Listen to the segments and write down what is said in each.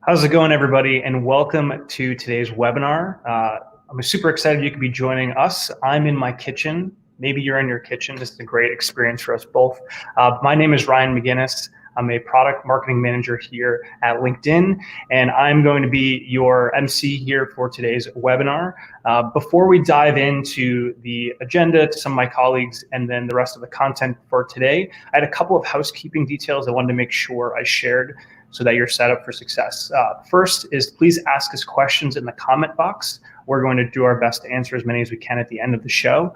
How's it going, everybody? And welcome to today's webinar. I'm super excited you could be joining us. I'm in my kitchen. Maybe you're in your kitchen. This is a great experience for us both. My name is Ryan McGinnis. I'm a product marketing manager here at LinkedIn, and I'm going to be your MC here for today's webinar. Before we dive into the agenda, to some of my colleagues, and then the rest of the content for today, I had a couple of housekeeping details I wanted to make sure I shared so that you're set up for success. First is please ask us questions in the comment box. We're going to do our best to answer as many as we can at the end of the show.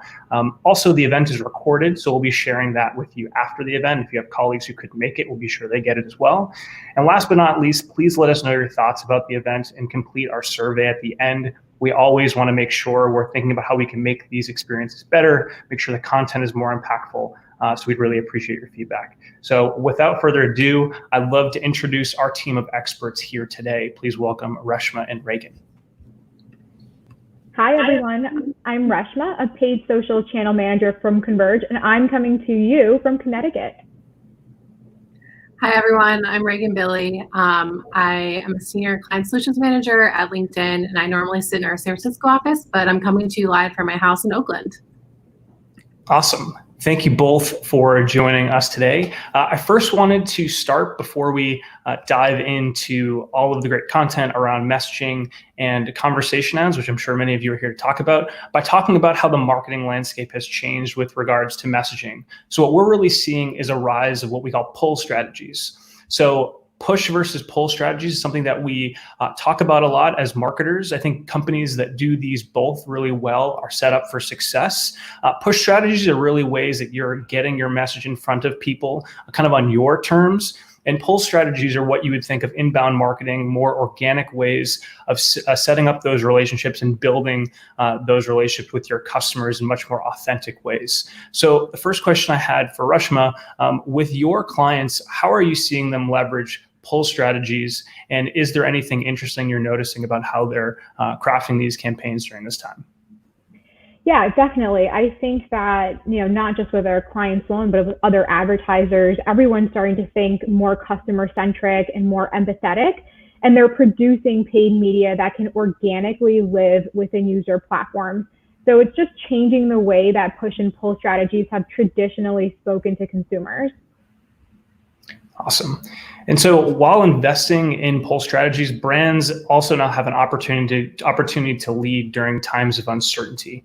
Also, the event is recorded, so we'll be sharing that with you after the event. If you have colleagues who could make it, we'll be sure they get it as well. And last but not least, please let us know your thoughts about the event and complete our survey at the end. We always want to make sure we're thinking about how we can make these experiences better, make sure the content is more impactful. So we'd really appreciate your feedback. So without further ado, I'd love to introduce our team of experts here today. Please welcome Reshma and Reagan. Hi, everyone. I'm Reshma, a paid social channel manager from Converge, and I'm coming to you from Connecticut. Hi, everyone. I'm Reagan Billy. I am a senior client solutions manager at LinkedIn, and I normally sit in our San Francisco office, but I'm coming to you live from my house in Oakland. Awesome. Thank you both for joining us today. I first wanted to start before we dive into all of the great content around messaging and conversation ads, which I'm sure many of you are here to talk about, by talking about how the marketing landscape has changed with regards to messaging. So what we're really seeing is a rise of what we call pull strategies. So push versus pull strategies is something that we talk about a lot as marketers. I think companies that do these both really well are set up for success. Push strategies are really ways that you're getting your message in front of people kind of on your terms. And pull strategies are what you would think of inbound marketing, more organic ways of setting up those relationships and building those relationships with your customers in much more authentic ways. So the first question I had for Reshma, with your clients, how are you seeing them leverage pull strategies? And is there anything interesting you're noticing about how they're crafting these campaigns during this time? Yeah, definitely. I think that, not just with our clients alone, but with other advertisers, everyone's starting to think more customer centric and more empathetic, and they're producing paid media that can organically live within user platforms. So it's just changing the way that push and pull strategies have traditionally spoken to consumers. Awesome. And so while investing in pull strategies, brands also now have an opportunity to lead during times of uncertainty.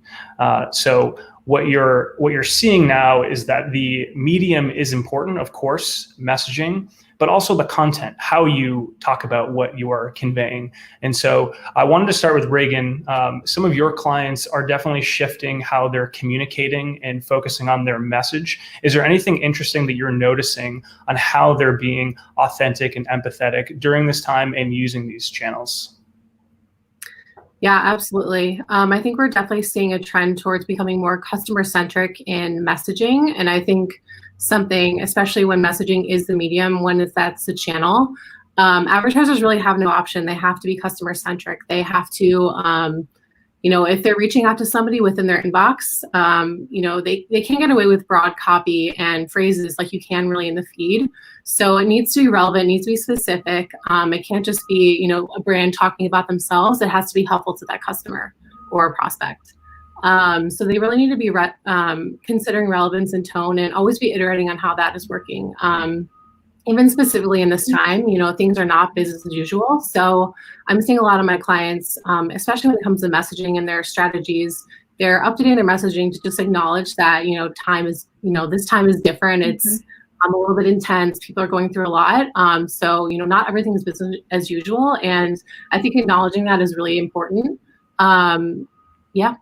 So what you're seeing now is that the medium is important, of course, messaging, but also the content, how you talk about what you are conveying. And so I wanted to start with Reagan. Some of your clients are definitely shifting how they're communicating and focusing on their message. Is there anything interesting that you're noticing on how they're being authentic and empathetic during this time and using these channels? Yeah, absolutely. I think we're definitely seeing a trend towards becoming more customer-centric in messaging. And I think something, especially when messaging is the medium, that's the channel, advertisers really have no option. They have to be customer-centric. They have to, if they're reaching out to somebody within their inbox, they can't get away with broad copy and phrases like you can really in the feed. So it needs to be relevant, it needs to be specific. It can't just be, a brand talking about themselves. It has to be helpful to that customer or prospect. So they really need to be considering relevance and tone and always be iterating on how that is working. Even specifically in this time, things are not business as usual. So I'm seeing a lot of my clients, especially when it comes to messaging and their strategies, they're updating their messaging to just acknowledge that, time is, this time is different. It's a little bit intense. People are going through a lot. So, not everything is business as usual. And I think acknowledging that is really important. Yeah.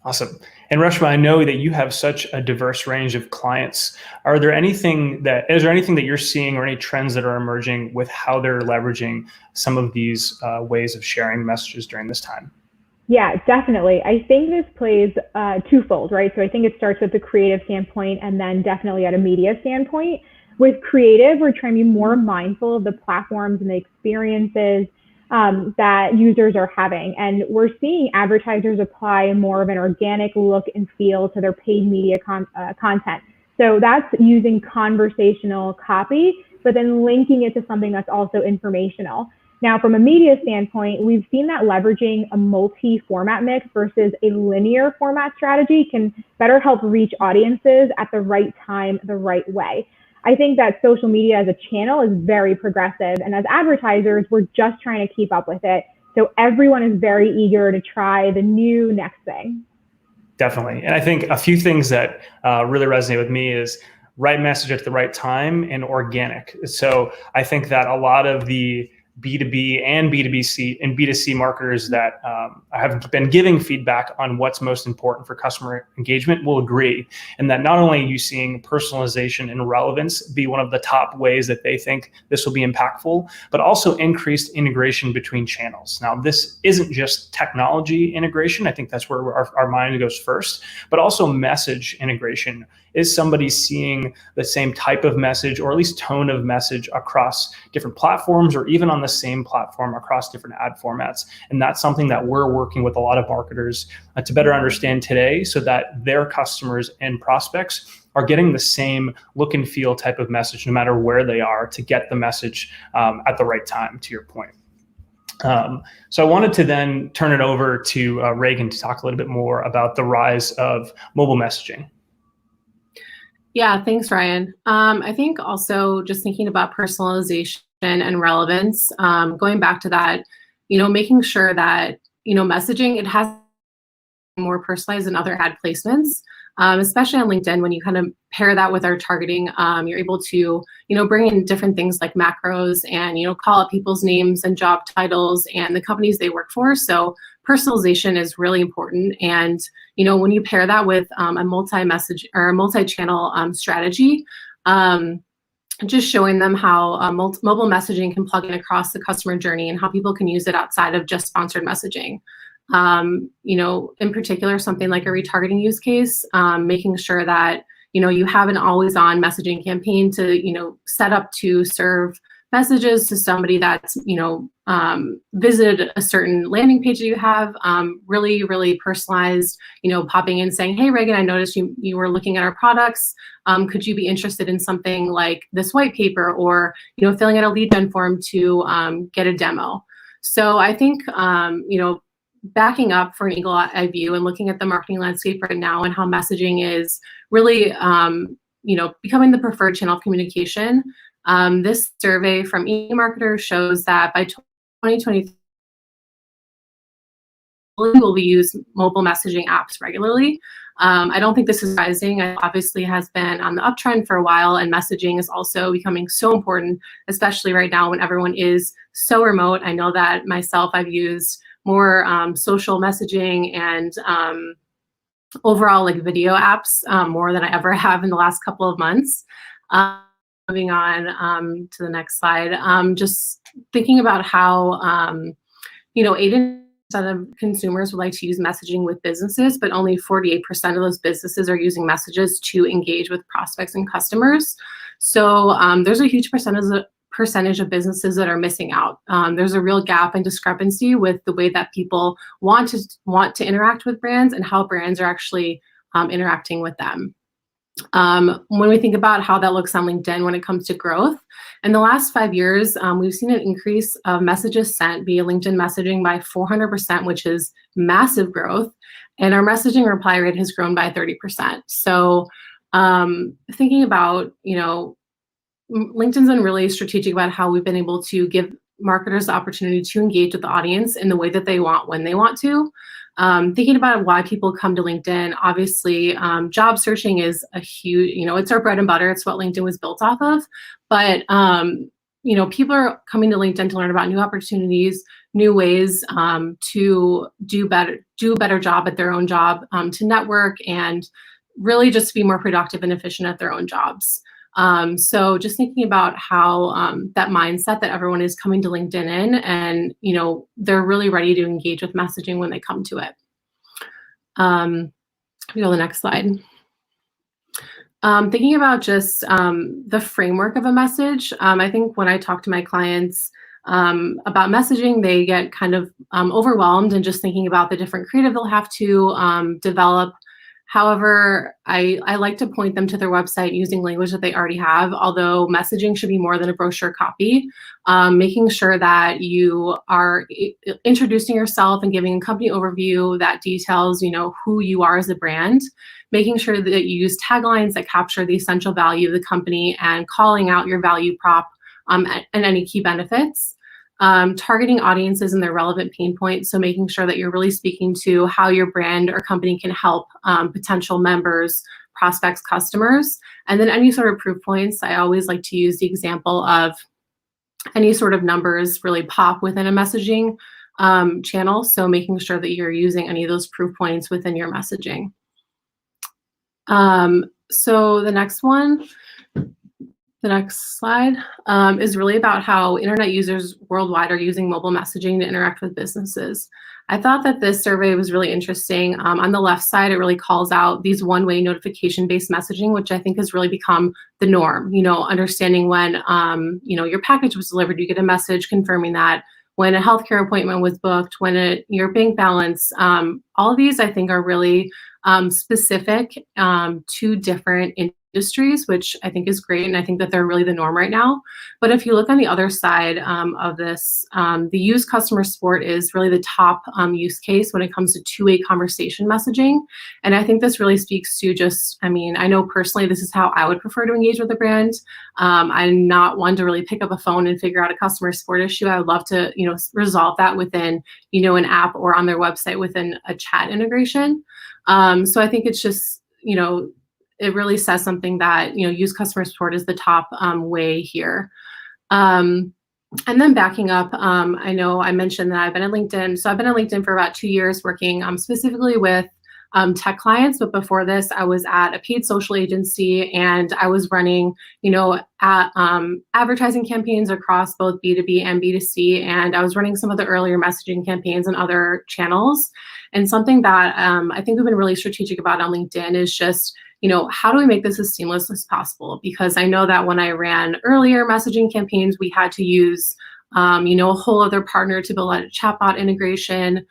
Awesome. And Reshma, I know that you have such a diverse range of clients. Is there anything that you're seeing or any trends that are emerging with how they're leveraging some of these ways of sharing messages during this time? Yeah, definitely. I think this plays twofold, right? So I think it starts with the creative standpoint and then definitely at a media standpoint. With creative, we're trying to be more mindful of the platforms and the experiences that users are having. And we're seeing advertisers apply more of an organic look and feel to their paid media content. So that's using conversational copy, but then linking it to something that's also informational. Now, from a media standpoint, we've seen that leveraging a multi-format mix versus a linear format strategy can better help reach audiences at the right time, the right way. I think that social media as a channel is very progressive, and as advertisers, we're just trying to keep up with it. So everyone is very eager to try the new next thing. Definitely. And I think a few things that really resonate with me is right message at the right time and organic. So I think that a lot of the B2B and B2B and B2C marketers that have been giving feedback on what's most important for customer engagement will agree. And that not only are you seeing personalization and relevance be one of the top ways that they think this will be impactful, but also increased integration between channels. Now, this isn't just technology integration. I think that's where our mind goes first, but also message integration. Is somebody seeing the same type of message or at least tone of message across different platforms or even on the same platform across different ad formats? And that's something that we're working with a lot of marketers to better understand today so that their customers and prospects are getting the same look and feel type of message no matter where they are to get the message at the right time, to your point. So I wanted to then turn it over to Reagan to talk a little bit more about the rise of mobile messaging. Yeah, thanks, Ryan. I think also just thinking about personalization and relevance, going back to that, making sure that, messaging, it has more personalized than other ad placements, especially on LinkedIn. When you kind of pair that with our targeting, you're able to, bring in different things like macros and, call out people's names and job titles and the companies they work for. So personalization is really important. And, when you pair that with a multi-message or a multi-channel strategy, just showing them how mobile messaging can plug in across the customer journey and how people can use it outside of just sponsored messaging. In particular, something like a retargeting use case, making sure that, you have an always on messaging campaign to, set up to serve messages to somebody that's, visited a certain landing page that you have, really, really personalized, popping in saying, hey, Reagan, I noticed you were looking at our products. Could you be interested in something like this white paper or, filling out a lead gen form to get a demo? So I think, backing up for an eagle eye view and looking at the marketing landscape right now and how messaging is really, becoming the preferred channel of communication. This survey from eMarketer shows that by 2023, will we use mobile messaging apps regularly. I don't think this is rising. It obviously has been on the uptrend for a while, and messaging is also becoming so important, especially right now when everyone is so remote. I know that myself, I've used more social messaging and overall like video apps more than I ever have in the last couple of months. Moving on to the next slide, just thinking about how, 80% of consumers would like to use messaging with businesses, but only 48% of those businesses are using messages to engage with prospects and customers. So there's a huge percentage of businesses that are missing out. There's a real gap and discrepancy with the way that people want to interact with brands and how brands are actually interacting with them. When we think about how that looks on LinkedIn when it comes to growth, in the last 5 years, we've seen an increase of messages sent via LinkedIn messaging by 400%, which is massive growth. And our messaging reply rate has grown by 30%. So thinking about, LinkedIn's been really strategic about how we've been able to give marketers the opportunity to engage with the audience in the way that they want, when they want to. Thinking about why people come to LinkedIn, obviously, job searching is a huge, it's our bread and butter. It's what LinkedIn was built off of. But, people are coming to LinkedIn to learn about new opportunities, new ways to do a better job at their own job, to network, and really just to be more productive and efficient at their own jobs. So just thinking about how that mindset that everyone is coming to LinkedIn in, and they're really ready to engage with messaging when they come to it. Go to the next slide. Thinking about just the framework of a message, I think when I talk to my clients about messaging, they get kind of overwhelmed and just thinking about the different creative they'll have to develop. However, I like to point them to their website using language that they already have, although messaging should be more than a brochure copy. Making sure that you are introducing yourself and giving a company overview that details, who you are as a brand. Making sure that you use taglines that capture the essential value of the company and calling out your value prop and any key benefits. Targeting audiences and their relevant pain points. So making sure that you're really speaking to how your brand or company can help potential members, prospects, customers. And then any sort of proof points. I always like to use the example of any sort of numbers really pop within a messaging channel. So making sure that you're using any of those proof points within your messaging. So the next one, the next slide is really about how internet users worldwide are using mobile messaging to interact with businesses. I thought that this survey was really interesting. On the left side, it really calls out these one-way notification-based messaging, which I think has really become the norm. Understanding when your package was delivered, you get a message confirming that. When a healthcare appointment was booked, when your bank balance, all of these I think are really specific to different industries, which I think is great. And I think that they're really the norm right now. But if you look on the other side of this, the used customer support is really the top use case when it comes to two-way conversation messaging. And I think this really speaks to just, I know personally, this is how I would prefer to engage with a brand. I'm not one to really pick up a phone and figure out a customer support issue. I would love to, resolve that within, an app or on their website within a chat integration. So I think it's just, it really says something that, used customer support is the top way here. And then backing up, I know I mentioned that I've been at LinkedIn. So I've been at LinkedIn for about 2 years working specifically with tech clients. But before this, I was at a paid social agency and I was running, advertising campaigns across both B2B and B2C. And I was running some of the earlier messaging campaigns and other channels. And something that I think we've been really strategic about on LinkedIn is just, how do we make this as seamless as possible? Because I know that when I ran earlier messaging campaigns, we had to use, a whole other partner to build out a chatbot integration,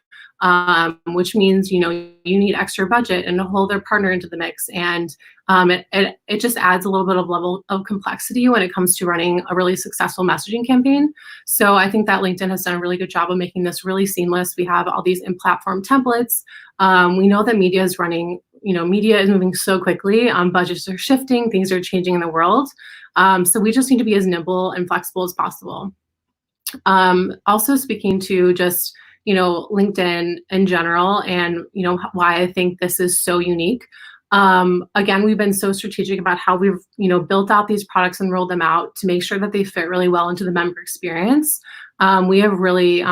which means, you need extra budget and a whole other partner into the mix. And it just adds a little bit of level of complexity when it comes to running a really successful messaging campaign. So I think that LinkedIn has done a really good job of making this really seamless. We have all these in-platform templates. We know that media is running, media is moving so quickly. Budgets are shifting, things are changing in the world. So we just need to be as nimble and flexible as possible. Also speaking to just, LinkedIn in general and, why I think this is so unique. Again, we've been so strategic about how we've, built out these products and rolled them out to make sure that they fit really well into the member experience. We have really,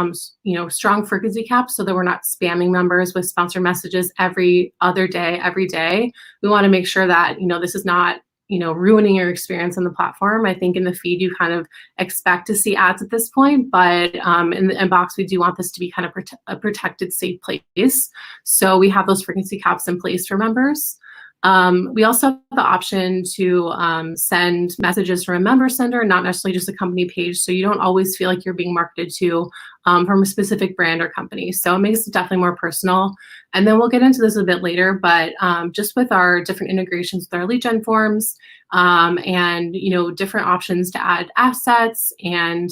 strong frequency caps so that we're not spamming members with sponsored messages every other day, every day. We want to make sure that, this is not, ruining your experience on the platform. I think in the feed, you kind of expect to see ads at this point, but in the inbox, we do want this to be kind of a protected, safe place. So we have those frequency caps in place for members. We also have the option to send messages from a member sender, not necessarily just a company page. So you don't always feel like you're being marketed to from a specific brand or company. So it makes it definitely more personal. And then we'll get into this a bit later, but just with our different integrations with our lead gen forms and, different options to add assets and,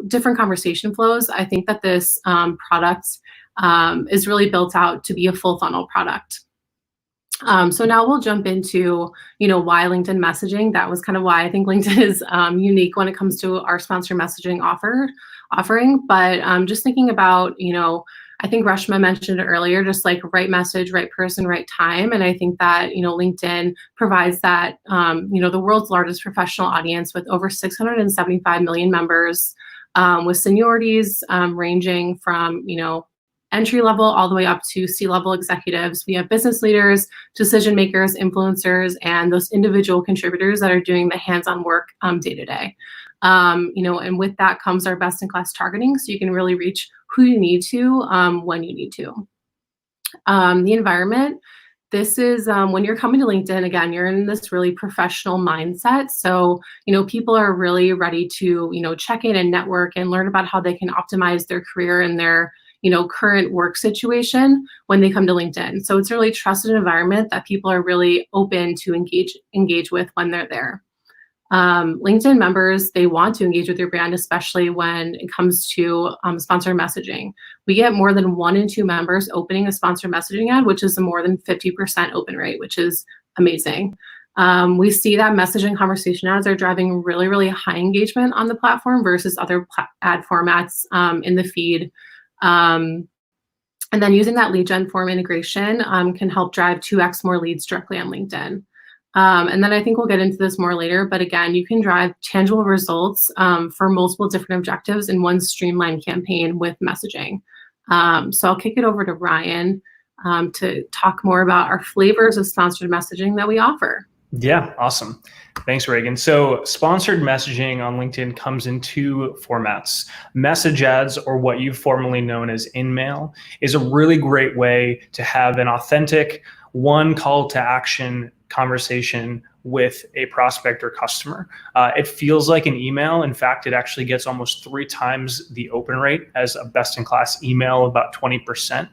different conversation flows, I think that this product is really built out to be a full funnel product. So now we'll jump into, why LinkedIn messaging. That was kind of why I think LinkedIn is unique when it comes to our sponsored messaging offering. But just thinking about, I think Reshma mentioned it earlier, just like right message, right person, right time. And I think that, LinkedIn provides that, the world's largest professional audience with over 675 million members with seniorities ranging from, entry level all the way up to C-level executives. We have business leaders, decision makers, influencers, and those individual contributors that are doing the hands-on work day to day. And with that comes our best-in-class targeting, so you can really reach who you need to when you need to. The environment. This is when you're coming to LinkedIn, again, you're in this really professional mindset. So, people are really ready to, check in and network and learn about how they can optimize their career and their, current work situation when they come to LinkedIn. So it's a really trusted environment that people are really open to engage with when they're there. LinkedIn members, they want to engage with your brand, especially when it comes to sponsored messaging. We get more than 1 in 2 members opening a sponsored messaging ad, which is a more than 50% open rate, which is amazing. We see that messaging conversation ads are driving really, really high engagement on the platform versus other ad formats in the feed. And then using that lead gen form integration can help drive 2x more leads directly on LinkedIn. And then I think we'll get into this more later, but again, you can drive tangible results for multiple different objectives in one streamlined campaign with messaging. So I'll kick it over to Ryan to talk more about our flavors of sponsored messaging that we offer. Yeah, awesome. Thanks, Reagan. So sponsored messaging on LinkedIn comes in 2 formats. Message ads, or what you've formerly known as InMail, is a really great way to have an authentic one call to action conversation with a prospect or customer. It feels like an email. In fact, it actually gets almost 3 times the open rate as a best-in-class email, about 20%.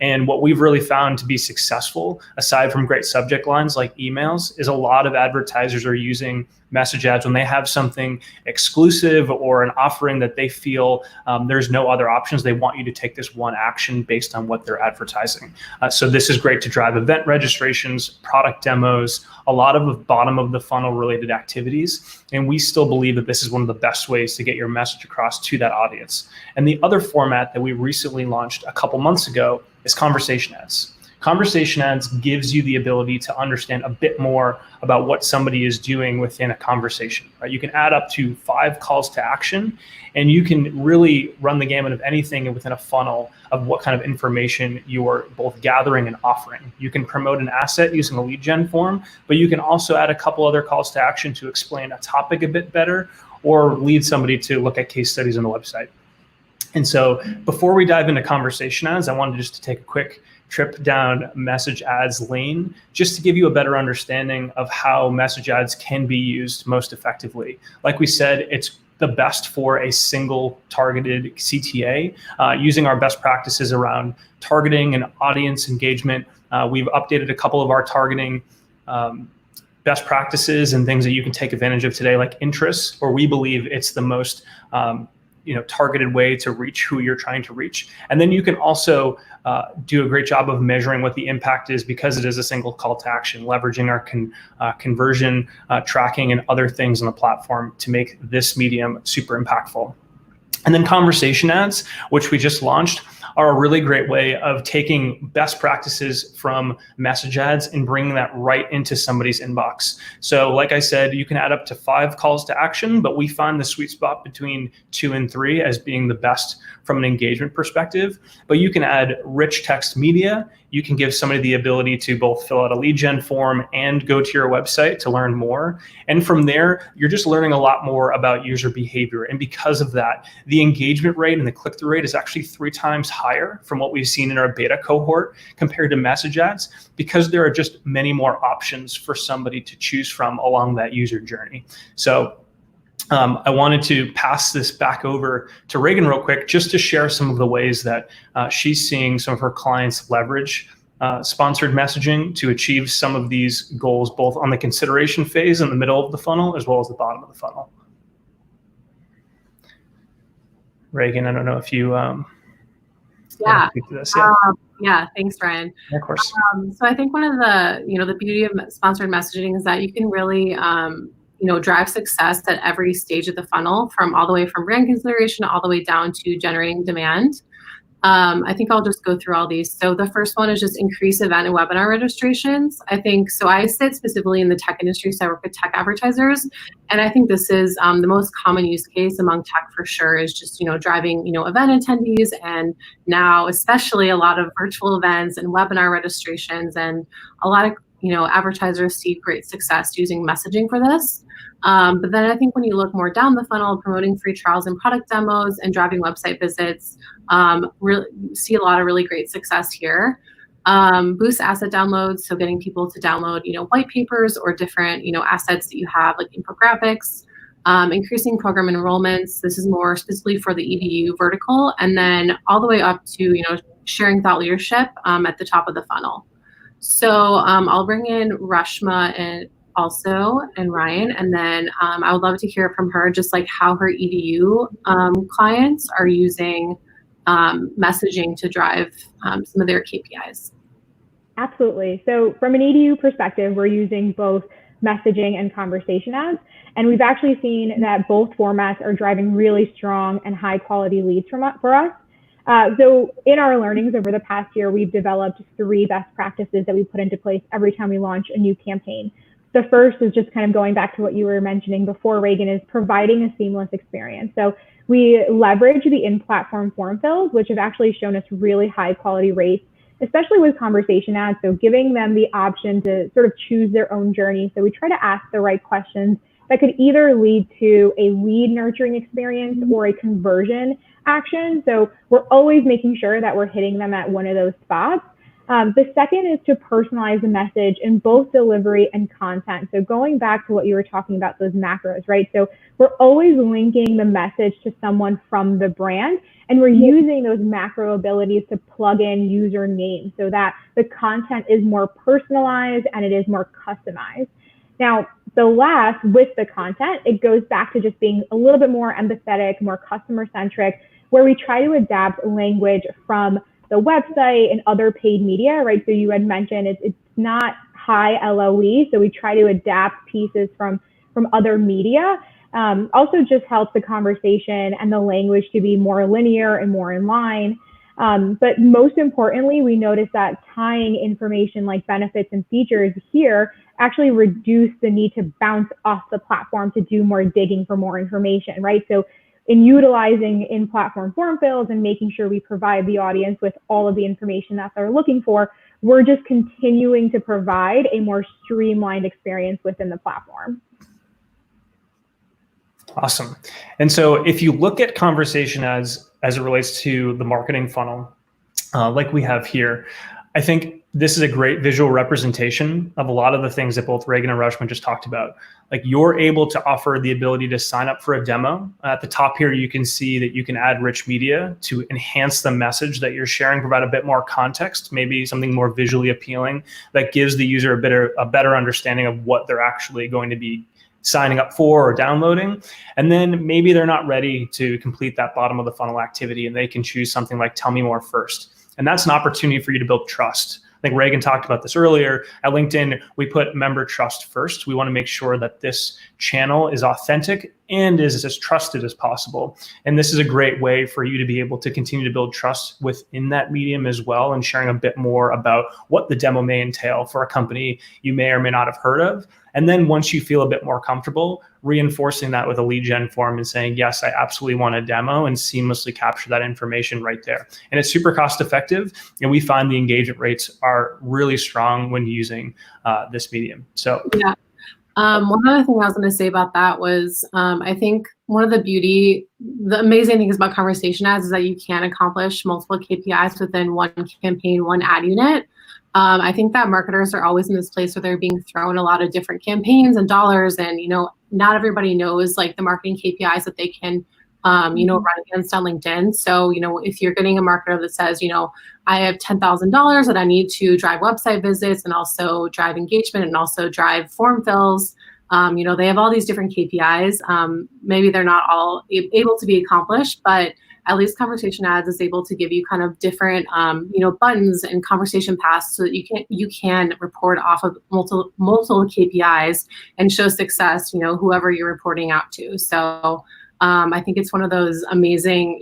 And what we've really found to be successful, aside from great subject lines like emails, is a lot of advertisers are using message ads when they have something exclusive or an offering that they feel there's no other options. They want you to take this one action based on what they're advertising. So this is great to drive event registrations, product demos, a lot of bottom of the funnel related activities. And we still believe that this is one of the best ways to get your message across to that audience. And the other format that we recently launched a couple months ago is conversation ads. Conversation ads gives you the ability to understand a bit more about what somebody is doing within a conversation, right? You can add up to 5 calls to action, and you can really run the gamut of anything within a funnel of what kind of information you are both gathering and offering. You can promote an asset using a lead gen form, but you can also add a couple other calls to action to explain a topic a bit better or lead somebody to look at case studies on the website. And so before we dive into conversation ads, I wanted just to take a quick trip down message ads lane, just to give you a better understanding of how message ads can be used most effectively. Like we said, it's the best for a single targeted CTA, using our best practices around targeting and audience engagement. We've updated a couple of our targeting best practices and things that you can take advantage of today, like interests, or we believe it's the most targeted way to reach who you're trying to reach. And then you can also do a great job of measuring what the impact is, because it is a single call to action, leveraging our conversion tracking and other things on the platform to make this medium super impactful. And then conversation ads, which we just launched, are a really great way of taking best practices from message ads and bringing that right into somebody's inbox. So like I said, you can add up to 5 calls to action, but we find the sweet spot between 2 and 3 as being the best from an engagement perspective. But you can add rich text media. You can give somebody the ability to both fill out a lead gen form and go to your website to learn more. And from there, you're just learning a lot more about user behavior. And because of that, the engagement rate and the click-through rate is actually 3 times higher from what we've seen in our beta cohort compared to message ads, because there are just many more options for somebody to choose from along that user journey. So I wanted to pass this back over to Reagan real quick, just to share some of the ways that she's seeing some of her clients leverage sponsored messaging to achieve some of these goals, both on the consideration phase in the middle of the funnel, as well as the bottom of the funnel. Reagan, I don't know if you want to speak to this. Yeah, thanks, Ryan. Yeah, of course. So I think one of the beauty of sponsored messaging is that you can really drive success at every stage of the funnel, from all the way from brand consideration all the way down to generating demand. I think I'll just go through all these. So the first one is just increase event and webinar registrations. I sit specifically in the tech industry, so I work with tech advertisers. And I think this is the most common use case among tech for sure, is just, driving, event attendees, and now especially a lot of virtual events and webinar registrations, and a lot of, advertisers see great success using messaging for this. But then I think when you look more down the funnel, promoting free trials and product demos and driving website visits, really see a lot of really great success here. Boost asset downloads, so getting people to download, white papers or different, assets that you have, like infographics. increasing program enrollments. This is more specifically for the EDU vertical, and then all the way up to sharing thought leadership at the top of the funnel. So I'll bring in Rashma and Ryan, and then I would love to hear from her just like how her EDU clients are using messaging to drive some of their KPIs. Absolutely. So from an EDU perspective, we're using both messaging and conversation ads. And we've actually seen that both formats are driving really strong and high quality leads for us. So in our learnings over the past year, we've developed 3 best practices that we put into place every time we launch a new campaign. The first is just kind of going back to what you were mentioning before, Reagan, is providing a seamless experience. So we leverage the in-platform form fills, which have actually shown us really high quality rates, especially with conversation ads. So giving them the option to sort of choose their own journey. So we try to ask the right questions that could either lead to a lead nurturing experience or a conversion action. So we're always making sure that we're hitting them at one of those spots. The second is to personalize the message in both delivery and content. So going back to what you were talking about, those macros, right? So we're always linking the message to someone from the brand, and we're using those macro abilities to plug in user names so that the content is more personalized and it is more customized. Now, the last, with the content, it goes back to just being a little bit more empathetic, more customer centric, where we try to adapt language from the website and other paid media, right? So you had mentioned it's not high LOE, so we try to adapt pieces from other media. Also just helps the conversation and the language to be more linear and more in line. But most importantly, we noticed that tying information like benefits and features here actually reduce the need to bounce off the platform to do more digging for more information, right? So in utilizing in-platform form fills and making sure we provide the audience with all of the information that they're looking for, we're just continuing to provide a more streamlined experience within the platform. Awesome. And so if you look at conversation as it relates to the marketing funnel, like we have here, I think this is a great visual representation of a lot of the things that both Reagan and Rashma just talked about. Like, you're able to offer the ability to sign up for a demo. At the top here, you can see that you can add rich media to enhance the message that you're sharing, provide a bit more context, maybe something more visually appealing that gives the user a better understanding of what they're actually going to be signing up for or downloading. And then maybe they're not ready to complete that bottom of the funnel activity, and they can choose something like tell me more first. And that's an opportunity for you to build trust. I think Reagan talked about this earlier. At LinkedIn, we put member trust first. We want to make sure that this channel is authentic and is as trusted as possible. And this is a great way for you to be able to continue to build trust within that medium as well, and sharing a bit more about what the demo may entail for a company you may or may not have heard of. And then once you feel a bit more comfortable, reinforcing that with a lead gen form and saying, yes, I absolutely want a demo, and seamlessly capture that information right there. And it's super cost effective. And we find the engagement rates are really strong when using this medium. So yeah. One other thing I was going to say about that was, I think one of the amazing things about conversation ads is that you can accomplish multiple KPIs within one campaign, one ad unit. I think that marketers are always in this place where they're being thrown a lot of different campaigns and dollars, and not everybody knows like the marketing KPIs that they can run against on LinkedIn. So if you're getting a marketer that says I have $10,000 that I need to drive website visits and also drive engagement and also drive form fills, they have all these different KPIs. Maybe they're not all able to be accomplished, but at least conversation ads is able to give you kind of different, buttons and conversation paths so that you can report off of multiple KPIs and show success, whoever you're reporting out to. So I think it's one of those amazing,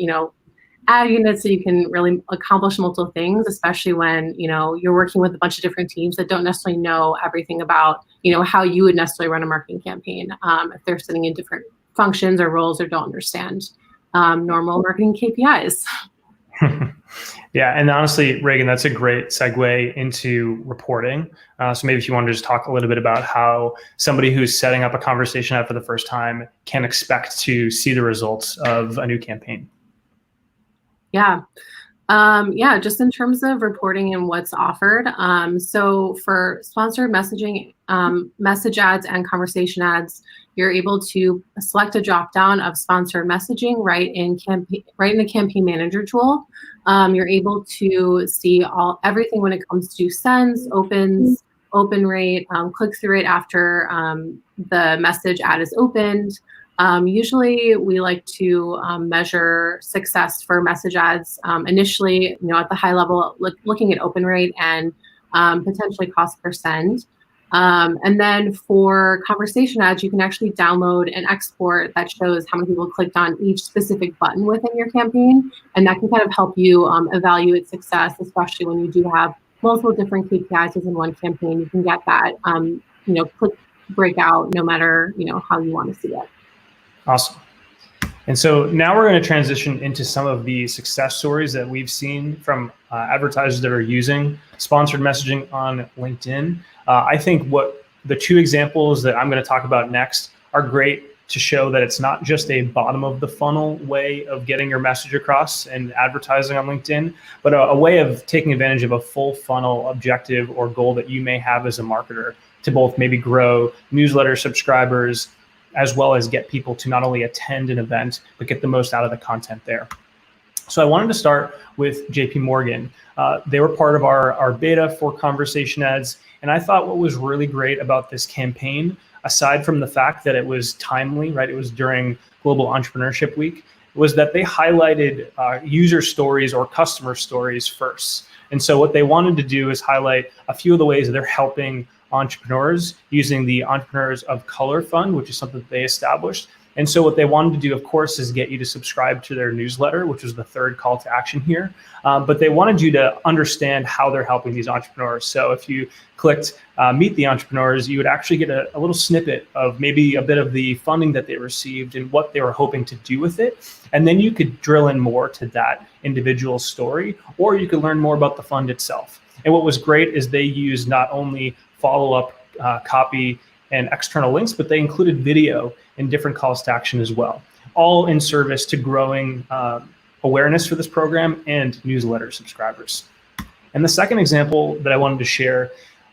ad units that you can really accomplish multiple things, especially when, you're working with a bunch of different teams that don't necessarily know everything about, how you would necessarily run a marketing campaign, if they're sitting in different functions or roles or don't understand normal marketing KPIs. Yeah, and honestly, Reagan, that's a great segue into reporting. So maybe if you want to just talk a little bit about how somebody who's setting up a conversation ad for the first time can expect to see the results of a new campaign. Yeah. Yeah, just in terms of reporting and what's offered. So for sponsored messaging, message ads and conversation ads, you're able to select a drop down of sponsored messaging right in the campaign manager tool. You're able to see everything when it comes to sends, opens, open rate, click through rate after the message ad is opened. Usually we like to measure success for message ads initially, at the high level, looking at open rate and potentially cost per send. And then for conversation ads, you can actually download an export that shows how many people clicked on each specific button within your campaign. And that can kind of help you evaluate success, especially when you do have multiple different KPIs within one campaign. You can get that, click breakout no matter, how you want to see it. Awesome. And so now we're going to transition into some of the success stories that we've seen from advertisers that are using sponsored messaging on LinkedIn. I think what the two examples that I'm going to talk about next are great to show that it's not just a bottom of the funnel way of getting your message across and advertising on LinkedIn, but a way of taking advantage of a full funnel objective or goal that you may have as a marketer to both maybe grow newsletter subscribers, as well as get people to not only attend an event, but get the most out of the content there. So I wanted to start with JPMorgan. They were part of our beta for conversation ads. And I thought what was really great about this campaign, aside from the fact that it was timely, right? It was during Global Entrepreneurship Week, was that they highlighted user stories or customer stories first. And so what they wanted to do is highlight a few of the ways that they're helping entrepreneurs using the Entrepreneurs of Color Fund, which is something that they established. And so what they wanted to do, of course, is get you to subscribe to their newsletter, which was the third call to action here. But they wanted you to understand how they're helping these entrepreneurs. So if you clicked Meet the Entrepreneurs, you would actually get a little snippet of maybe a bit of the funding that they received and what they were hoping to do with it. And then you could drill in more to that individual story, or you could learn more about the fund itself. And what was great is they used not only follow-up copy and external links, but they included video and different calls to action as well, all in service to growing awareness for this program and newsletter subscribers. And the second example that I wanted to share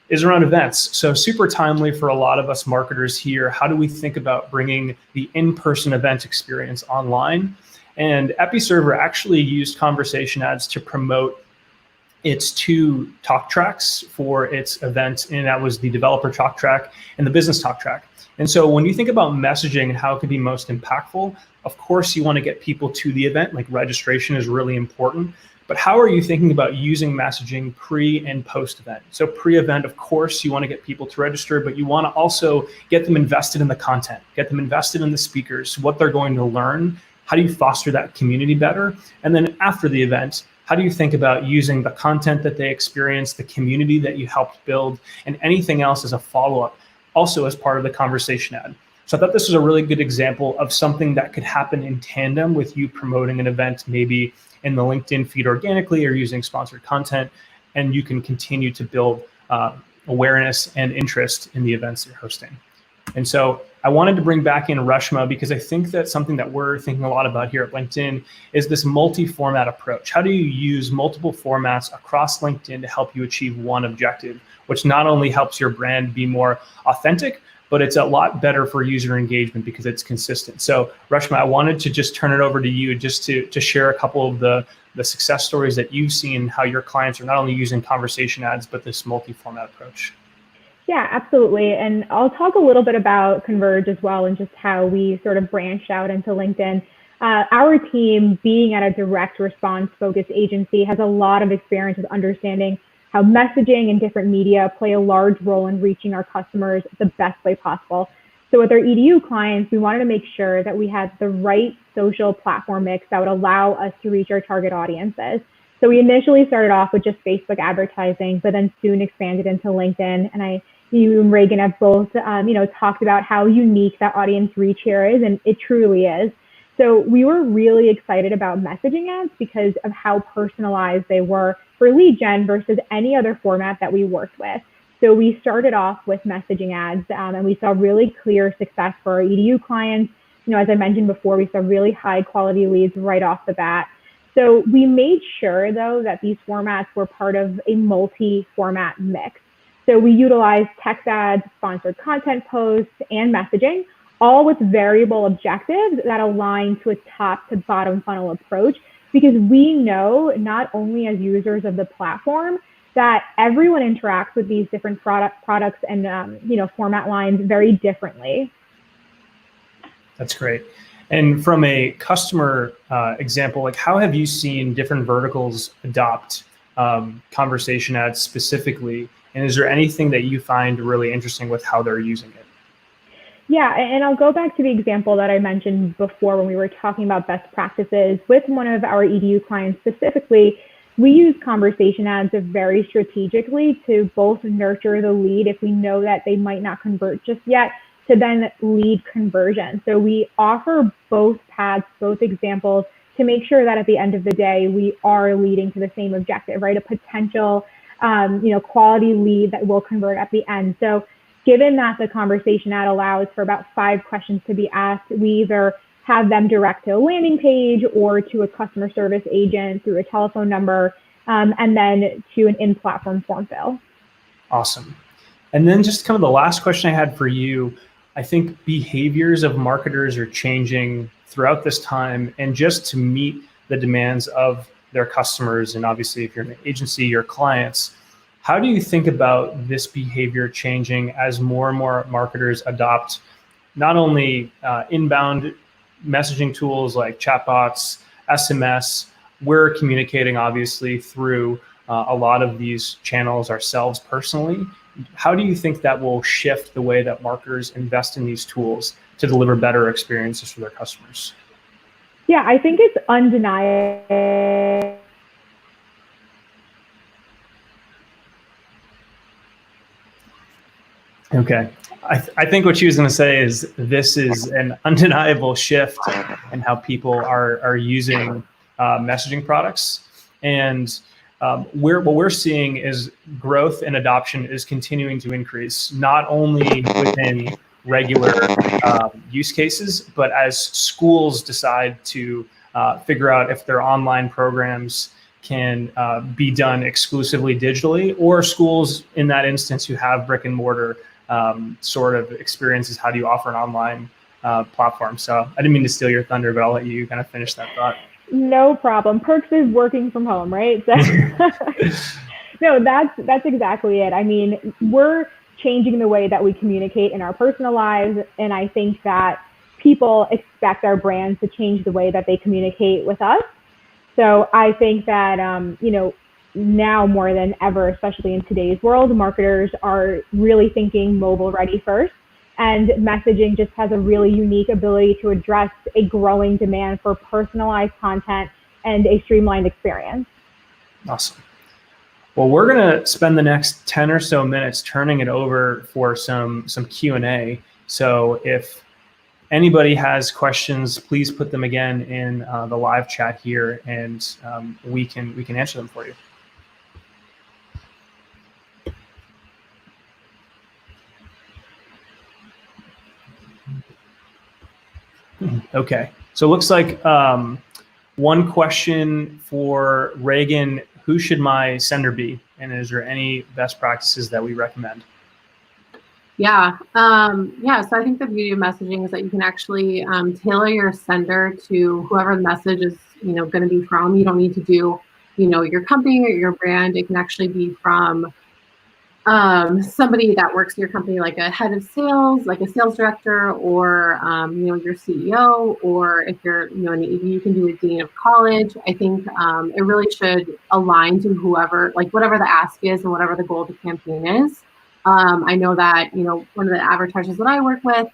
is around events. So super timely for a lot of us marketers here. How do we think about bringing the in-person event experience online? And EpiServer actually used conversation ads to promote its two talk tracks for its event, and that was the developer talk track and the business talk track. And so when you think about messaging and how it can be most impactful, of course you want to get people to the event, like registration is really important, but how are you thinking about using messaging pre and post event? So pre-event, of course, you want to get people to register, but you want to also get them invested in the content, get them invested in the speakers, what they're going to learn, how do you foster that community better? And then after the event, how do you think about using the content that they experience, the community that you helped build, and anything else as a follow-up, also as part of the conversation ad? So I thought this was a really good example of something that could happen in tandem with you promoting an event, maybe in the LinkedIn feed organically or using sponsored content, and you can continue to build awareness and interest in the events you're hosting. And so I wanted to bring back in Reshma because I think that something that we're thinking a lot about here at LinkedIn is this multi-format approach. How do you use multiple formats across LinkedIn to help you achieve one objective, which not only helps your brand be more authentic, but it's a lot better for user engagement because it's consistent. So Reshma, I wanted to just turn it over to you just to share a couple of the success stories that you've seen, how your clients are not only using conversation ads, but this multi-format approach. Yeah, absolutely. And I'll talk a little bit about Converge as well and just how we sort of branched out into LinkedIn. Our team, being at a direct response focused agency, has a lot of experience with understanding how messaging and different media play a large role in reaching our customers the best way possible. So with our EDU clients, we wanted to make sure that we had the right social platform mix that would allow us to reach our target audiences. So we initially started off with just Facebook advertising, but then soon expanded into LinkedIn. And you and Reagan have both, talked about how unique that audience reach here is, and it truly is. So we were really excited about messaging ads because of how personalized they were for lead gen versus any other format that we worked with. So we started off with messaging ads, and we saw really clear success for our EDU clients. As I mentioned before, we saw really high quality leads right off the bat. So we made sure, though, that these formats were part of a multi-format mix. So we utilized text ads, sponsored content posts, and messaging, all with variable objectives that align to a top to bottom funnel approach, because we know, not only as users of the platform, that everyone interacts with these different products and format lines very differently. That's great. And from a customer example, like how have you seen different verticals adopt conversation ads specifically? And is there anything that you find really interesting with how they're using it? Yeah, and I'll go back to the example that I mentioned before when we were talking about best practices. With one of our EDU clients specifically, we use conversation ads very strategically to both nurture the lead if we know that they might not convert just yet, to then lead conversion. So we offer both paths, both examples, to make sure that at the end of the day, we are leading to the same objective, right? A potential, quality lead that will convert at the end. So given that the conversation ad allows for about 5 questions to be asked, we either have them direct to a landing page or to a customer service agent through a telephone number, and then to an in-platform form fill. Awesome. And then just kind of the last question I had for you, I think behaviors of marketers are changing throughout this time, and just to meet the demands of their customers, and obviously if you're an agency, your clients, how do you think about this behavior changing as more and more marketers adopt not only inbound messaging tools like chatbots, SMS? We're communicating obviously through a lot of these channels ourselves personally. How do you think that will shift the way that marketers invest in these tools to deliver better experiences for their customers? Yeah, I think it's undeniable. Okay. I think what she was going to say is this is an undeniable shift in how people are using messaging products. And what we're seeing is growth and adoption is continuing to increase, not only within regular use cases, but as schools decide to figure out if their online programs can be done exclusively digitally, or schools in that instance who have brick and mortar sort of experiences. How do you offer an online platform? So I didn't mean to steal your thunder, but I'll let you kind of finish that thought. No problem. Perks is working from home, right? So, no, that's exactly it. I mean, we're changing the way that we communicate in our personal lives, and I think that people expect our brands to change the way that they communicate with us. So I think that now more than ever, especially in today's world, marketers are really thinking mobile ready first. And messaging just has a really unique ability to address a growing demand for personalized content and a streamlined experience. Awesome. Well, we're going to spend the next 10 or so minutes turning it over for some Q&A. So if anybody has questions, please put them again in the live chat here, and we can answer them for you. Okay, so it looks like one question for Reagan: who should my sender be? And is there any best practices that we recommend? Yeah, so I think the beauty of messaging is that you can actually tailor your sender to whoever the message is, going to be from. You don't need to do, your company or your brand. It can actually be from somebody that works in your company, like a head of sales, like a sales director, or your CEO, or if you're you can do a dean of college. I think it really should align to whoever, like whatever the ask is and whatever the goal of the campaign is. I know that one of the advertisers that I work with,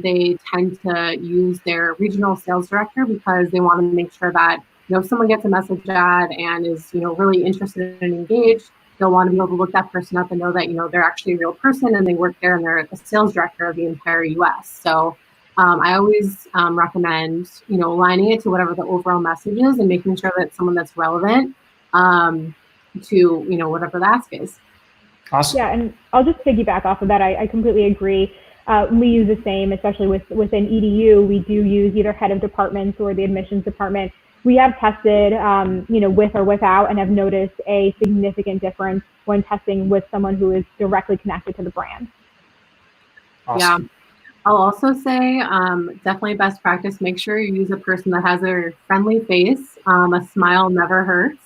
they tend to use their regional sales director because they want to make sure that if someone gets a message ad and is really interested and engaged, they'll want to be able to look that person up and know that, they're actually a real person and they work there and they're a sales director of the entire US. So I always recommend, aligning it to whatever the overall message is and making sure that it's someone that's relevant to, whatever the ask is. Awesome. Yeah, and I'll just piggyback off of that. I completely agree. We use the same, especially within EDU. We do use either head of departments or the admissions department. we have tested, with or without, and have noticed a significant difference when testing with someone who is directly connected to the brand. Awesome. Yeah. I'll also say definitely best practice, make sure you use a person that has a friendly face. A smile never hurts.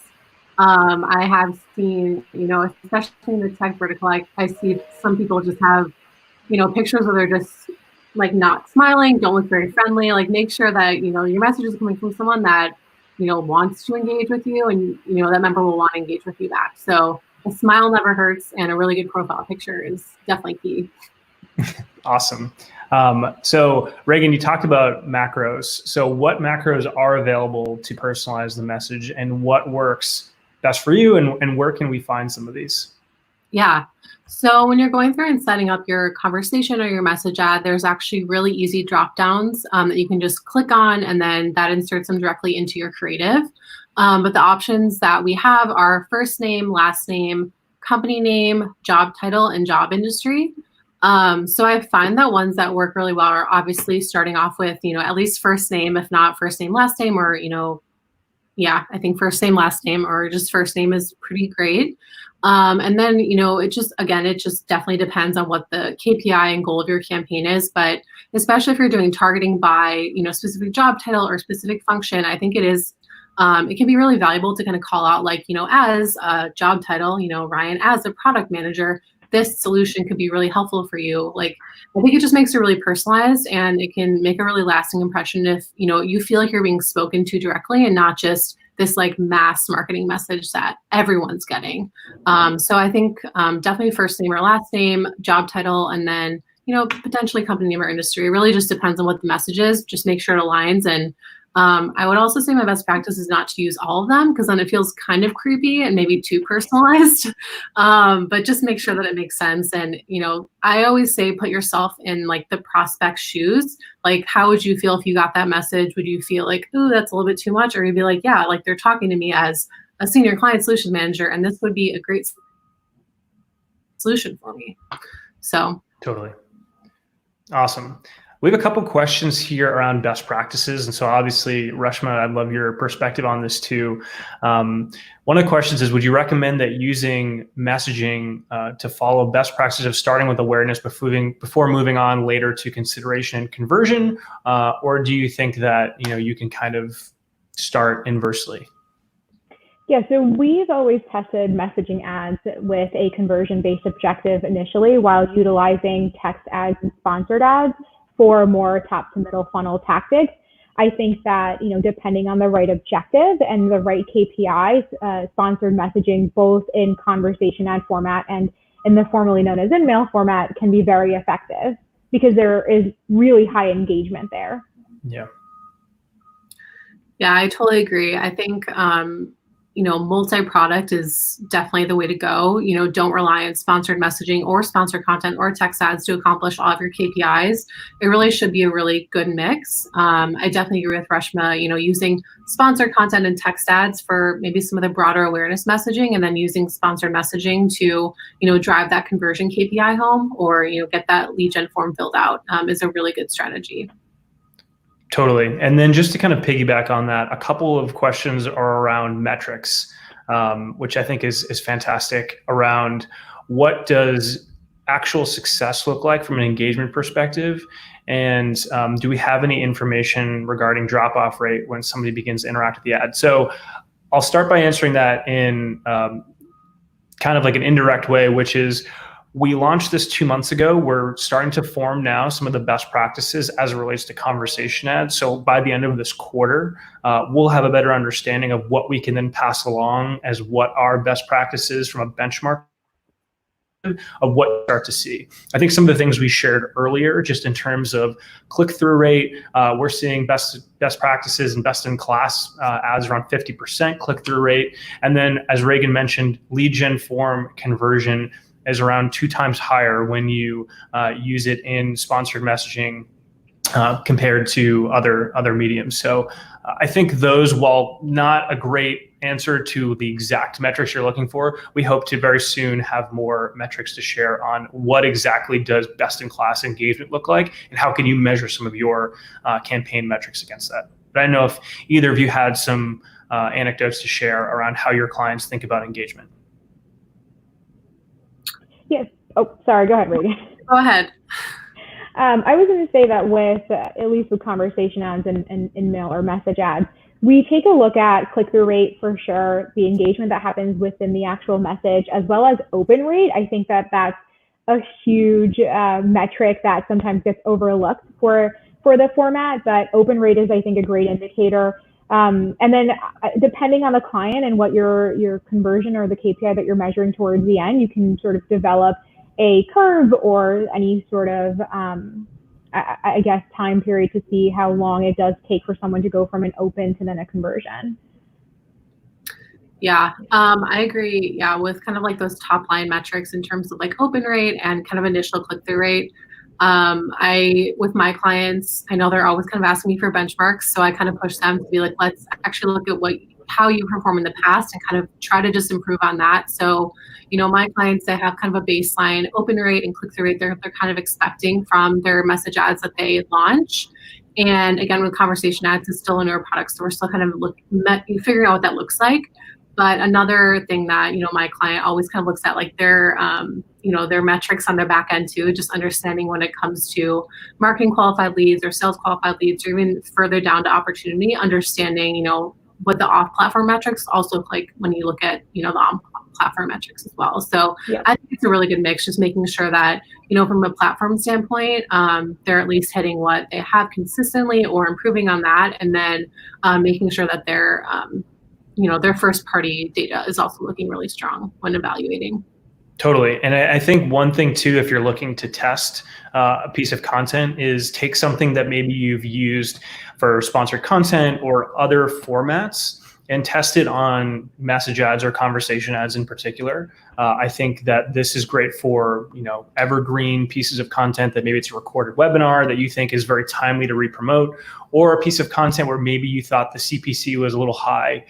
I have seen, especially in the tech vertical, I see some people just have, pictures where they're just like not smiling, don't look very friendly. Like make sure that, your message is coming from someone that, wants to engage with you, and, that member will want to engage with you back. So a smile never hurts, and a really good profile picture is definitely key. Awesome. So Reagan, you talked about macros. So what macros are available to personalize the message, and what works best for you, and where can we find some of these? Yeah. So when you're going through and setting up your conversation or your message ad, there's actually really easy drop downs that you can just click on, and then that inserts them directly into your creative. But the options that we have are first name, last name, company name, job title, and job industry. So I find that ones that work really well are obviously starting off with, at least first name, if not first name, last name, or, I think first name, last name, or just first name is pretty great. And then, it just definitely depends on what the KPI and goal of your campaign is. But especially if you're doing targeting by, specific job title or specific function, I think it can be really valuable to kind of call out, like, as a job title, Ryan, as a product manager, this solution could be really helpful for you. Like, I think it just makes it really personalized, and it can make a really lasting impression if, you feel like you're being spoken to directly, and not just this like mass marketing message that everyone's getting. So I think definitely first name or last name, job title, and then, potentially company name or industry. It really just depends on what the message is. Just make sure it aligns. And I would also say my best practice is not to use all of them, because then it feels kind of creepy and maybe too personalized. But just make sure that it makes sense. And, I always say put yourself in like the prospect's shoes. Like, how would you feel if you got that message? Would you feel like, ooh, that's a little bit too much? Or you'd be like, yeah, like they're talking to me as a senior client solutions manager, and this would be a great solution for me. So totally. Awesome. We have a couple questions here around best practices. And so obviously, Reshma, I'd love your perspective on this too. One of the questions is, would you recommend that using messaging to follow best practices of starting with awareness before moving on later to consideration and conversion? Or do you think that, you can kind of start inversely? Yeah, so we've always tested messaging ads with a conversion-based objective initially, while utilizing text ads and sponsored ads for more top to middle funnel tactics. I think that, depending on the right objective and the right KPIs, sponsored messaging, both in conversation ad format and in the formerly known as in-mail format, can be very effective because there is really high engagement there. Yeah. Yeah, I totally agree. I think, multi-product is definitely the way to go. Don't rely on sponsored messaging or sponsored content or text ads to accomplish all of your KPIs. It really should be a really good mix. I definitely agree with Reshma, using sponsored content and text ads for maybe some of the broader awareness messaging, and then using sponsored messaging to, drive that conversion KPI home, or, get that lead gen form filled out is a really good strategy. Totally. And then just to kind of piggyback on that, a couple of questions are around metrics, which I think is fantastic, around what does actual success look like from an engagement perspective? And do we have any information regarding drop-off rate when somebody begins to interact with the ad? So I'll start by answering that in kind of like an indirect way, which is, we launched this 2 months ago. We're starting to form now some of the best practices as it relates to conversation ads. So by the end of this quarter, we'll have a better understanding of what we can then pass along as what our best practices from a benchmark of what we start to see. I think some of the things we shared earlier, just in terms of click-through rate, we're seeing best practices and best in class ads around 50% click-through rate. And then, as Reagan mentioned, lead gen form conversion is around 2 times higher when you use it in sponsored messaging compared to other mediums. So I think those, while not a great answer to the exact metrics you're looking for, we hope to very soon have more metrics to share on what exactly does best in class engagement look like, and how can you measure some of your campaign metrics against that. But I don't know if either of you had some anecdotes to share around how your clients think about engagement. Yes. Oh, sorry. Go ahead, Reagan. Go ahead. I was going to say that with, at least with conversation ads and email or message ads, we take a look at click-through rate for sure, the engagement that happens within the actual message, as well as open rate. I think that that's a huge metric that sometimes gets overlooked for the format, but open rate is, I think, a great indicator. And then depending on the client and what your conversion or the KPI that you're measuring towards the end, you can sort of develop a curve or any sort of, I guess, time period to see how long it does take for someone to go from an open to then a conversion. Yeah, I agree. Yeah, with kind of like those top line metrics in terms of like open rate and kind of initial click-through rate. With my clients, I know they're always kind of asking me for benchmarks, so I kind of push them to be like, let's actually look at how you perform in the past and kind of try to just improve on that. So, my clients, they have kind of a baseline open rate and click-through rate they're kind of expecting from their message ads that they launch. And again, with conversation ads, it's still a newer product, so we're still kind of figuring out what that looks like. But another thing that, my client always kind of looks at, like their metrics on their back end too, just understanding when it comes to marketing qualified leads or sales qualified leads, or even further down to opportunity, understanding, what the off-platform metrics also look like when you look at, the on-platform metrics as well. So yeah. I think it's a really good mix, just making sure that, from a platform standpoint, they're at least hitting what they have consistently or improving on that. And then making sure that their first party data is also looking really strong when evaluating. Totally. And I think one thing too, if you're looking to test a piece of content, is take something that maybe you've used for sponsored content or other formats and test it on message ads or conversation ads in particular. I think that this is great for, evergreen pieces of content that maybe it's a recorded webinar that you think is very timely to re-promote, or a piece of content where maybe you thought the CPC was a little high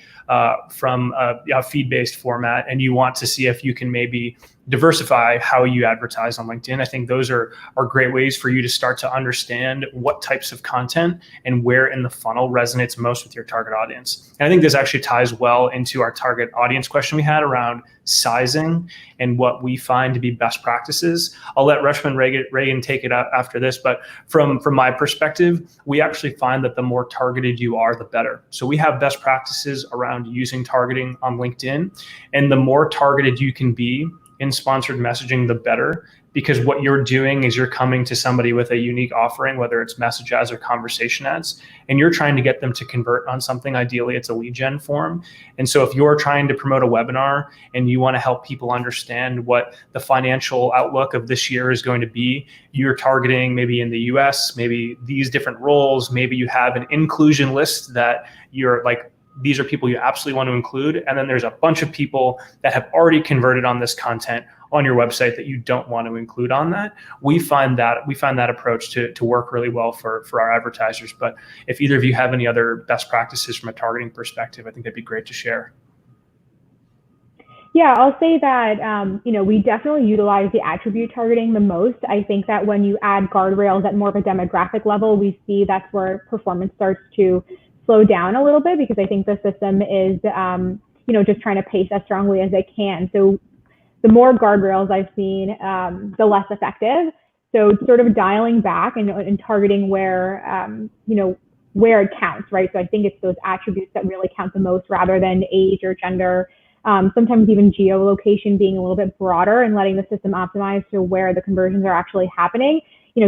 from a feed-based format, and you want to see if you can maybe diversify how you advertise on LinkedIn. I think those are great ways for you to start to understand what types of content and where in the funnel resonates most with your target audience. And I think this actually ties well into our target audience question we had around sizing and what we find to be best practices. I'll let Reshma and Reagan take it up after this, but from my perspective, we actually find that the more targeted you are, the better. So we have best practices around using targeting on LinkedIn, and the more targeted you can be in sponsored messaging, the better, because what you're doing is you're coming to somebody with a unique offering, whether it's message ads or conversation ads, and you're trying to get them to convert on something. Ideally, it's a lead gen form. And so if you're trying to promote a webinar and you want to help people understand what the financial outlook of this year is going to be, you're targeting maybe in the US, maybe these different roles, maybe you have an inclusion list that you're like, these are people you absolutely want to include. And then there's a bunch of people that have already converted on this content on your website that you don't want to include on that. We find that approach to work really well for our advertisers. But if either of you have any other best practices from a targeting perspective, I think that'd be great to share. Yeah, I'll say that, we definitely utilize the attribute targeting the most. I think that when you add guardrails at more of a demographic level, we see that's where performance starts to slow down a little bit, because I think the system is, just trying to pace as strongly as it can. So the more guardrails I've seen, the less effective. So sort of dialing back and targeting where, where it counts, right? So I think it's those attributes that really count the most, rather than age or gender. Sometimes even geolocation being a little bit broader and letting the system optimize to where the conversions are actually happening.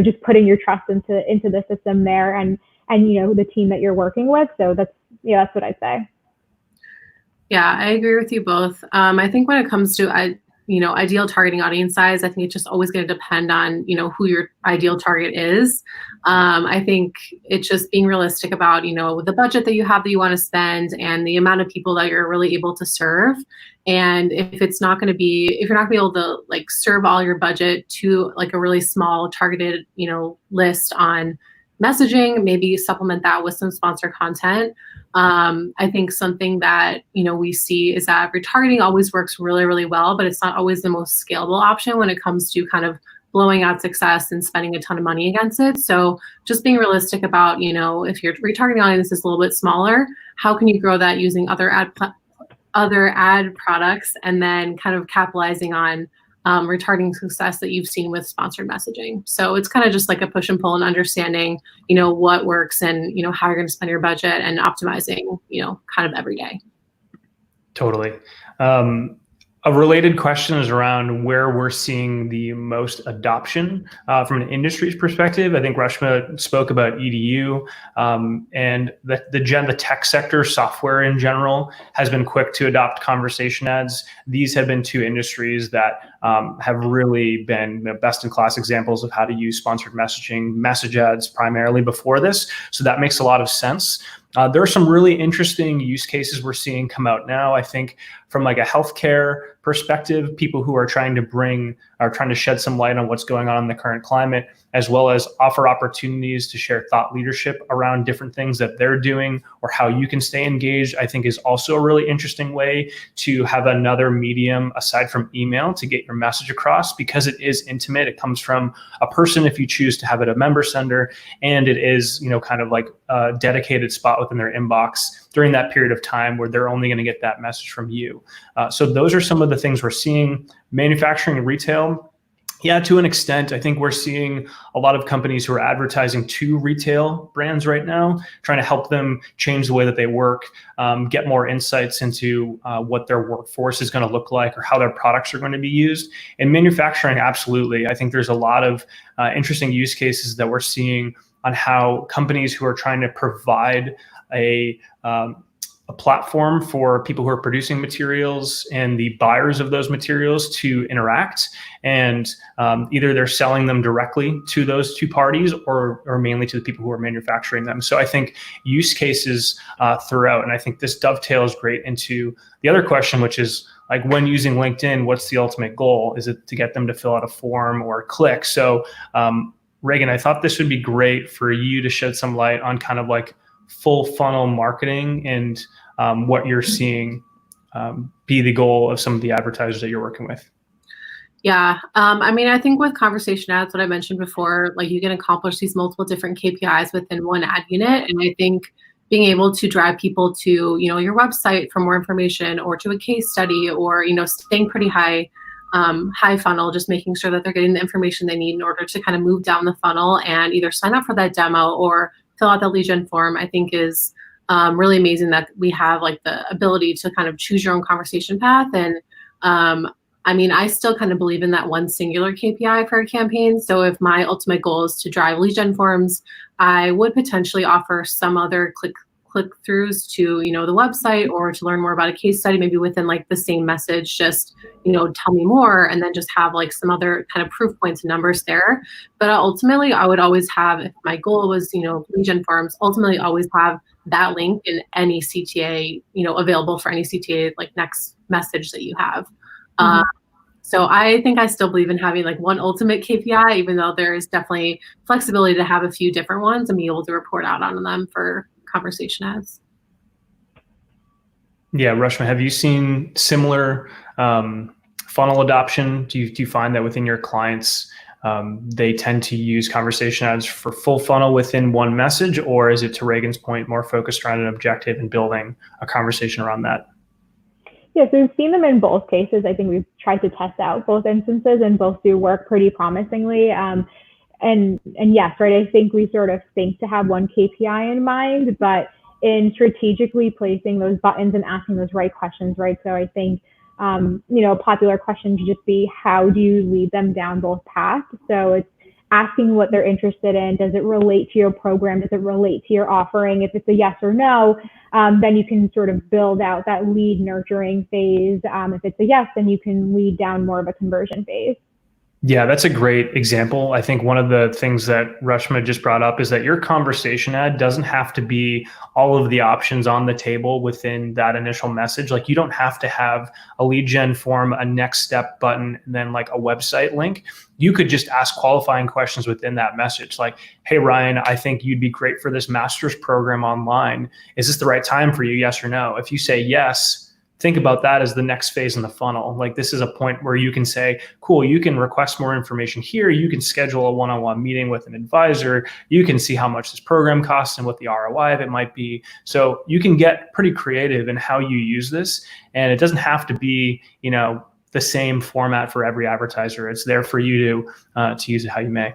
Just putting your trust into the system there and the team that you're working with. So that's what I'd say. Yeah, I agree with you both. I think when it comes to ideal targeting audience size, I think it's just always going to depend on who your ideal target is. I think it's just being realistic about the budget that you have that you want to spend and the amount of people that you're really able to serve. And if you're not going to be able to like serve all your budget to like a really small targeted list on messaging, maybe supplement that with some sponsored content. I think something that, we see is that retargeting always works really, really well, but it's not always the most scalable option when it comes to kind of blowing out success and spending a ton of money against it. So just being realistic about, if your retargeting audience is a little bit smaller, how can you grow that using other ad products, and then kind of capitalizing on retargeting success that you've seen with sponsored messaging. So it's kind of just like a push and pull and understanding, what works and, how you're going to spend your budget and optimizing, kind of every day. Totally. A related question is around where we're seeing the most adoption from an industry's perspective. I think Rashma spoke about EDU, and the tech sector, software in general, has been quick to adopt conversation ads. These have been two industries that have really been the best-in-class examples of how to use sponsored messaging, message ads primarily before this. So that makes a lot of sense. There are some really interesting use cases we're seeing come out now. I think from like a healthcare perspective, people who are trying to shed some light on what's going on in the current climate, as well as offer opportunities to share thought leadership around different things that they're doing or how you can stay engaged, I think is also a really interesting way to have another medium aside from email to get your message across, because it is intimate. It comes from a person if you choose to have it a member sender, and it is, kind of like a dedicated spot within their inbox during that period of time where they're only going to get that message from you. So those are some of the things we're seeing. Manufacturing and retail, yeah, to an extent. I think we're seeing a lot of companies who are advertising to retail brands right now, trying to help them change the way that they work, get more insights into what their workforce is going to look like or how their products are going to be used. In manufacturing, absolutely. I think there's a lot of interesting use cases that we're seeing on how companies who are trying to provide a platform for people who are producing materials and the buyers of those materials to interact, and either they're selling them directly to those two parties or mainly to the people who are manufacturing them. So I think use cases throughout, and I think this dovetails great into the other question, which is like, when using LinkedIn, what's the ultimate goal? Is it to get them to fill out a form or click? So Reagan, I thought this would be great for you to shed some light on kind of like full funnel marketing and what you're seeing be the goal of some of the advertisers that you're working with. Yeah, I think with conversation ads, what I mentioned before, like you can accomplish these multiple different KPIs within one ad unit. And I think being able to drive people to, your website for more information, or to a case study, or, staying pretty high funnel, just making sure that they're getting the information they need in order to kind of move down the funnel and either sign up for that demo or fill out the lead gen form, I think is really amazing that we have like the ability to kind of choose your own conversation path. And I still kind of believe in that one singular KPI for a campaign. So if my ultimate goal is to drive lead gen forms, I would potentially offer some other click-throughs to, the website, or to learn more about a case study, maybe within like the same message, just, tell me more, and then just have like some other kind of proof points and numbers there. But ultimately, I would always have, if my goal was, lead gen forms, ultimately always have that link in any CTA, available for any CTA, like next message that you have. Mm-hmm. So I think I still believe in having like one ultimate KPI, even though there is definitely flexibility to have a few different ones and be able to report out on them for conversation ads. Yeah, Rashma, have you seen similar funnel adoption? Do you find that within your clients, they tend to use conversation ads for full funnel within one message, or is it, to Reagan's point, more focused around an objective and building a conversation around that? Yeah, so we've seen them in both cases. I think we've tried to test out both instances, and both do work pretty promisingly. And yes, right, I think we sort of think to have one KPI in mind, but in strategically placing those buttons and asking those right questions, right? So I think, a popular question should just be, how do you lead them down both paths? So it's asking what they're interested in. Does it relate to your program? Does it relate to your offering? If it's a yes or no, then you can sort of build out that lead nurturing phase. If it's a yes, then you can lead down more of a conversion phase. Yeah, that's a great example. I think one of the things that Rashma just brought up is that your conversation ad doesn't have to be all of the options on the table within that initial message. Like, you don't have to have a lead gen form, a next step button, and then like a website link. You could just ask qualifying questions within that message. Like, hey, Ryan, I think you'd be great for this master's program online. Is this the right time for you? Yes or no? If you say yes, think about that as the next phase in the funnel. Like, this is a point where you can say, cool, you can request more information here. You can schedule a one-on-one meeting with an advisor. You can see how much this program costs and what the ROI of it might be. So you can get pretty creative in how you use this. And it doesn't have to be, the same format for every advertiser. It's there for you to use it how you may.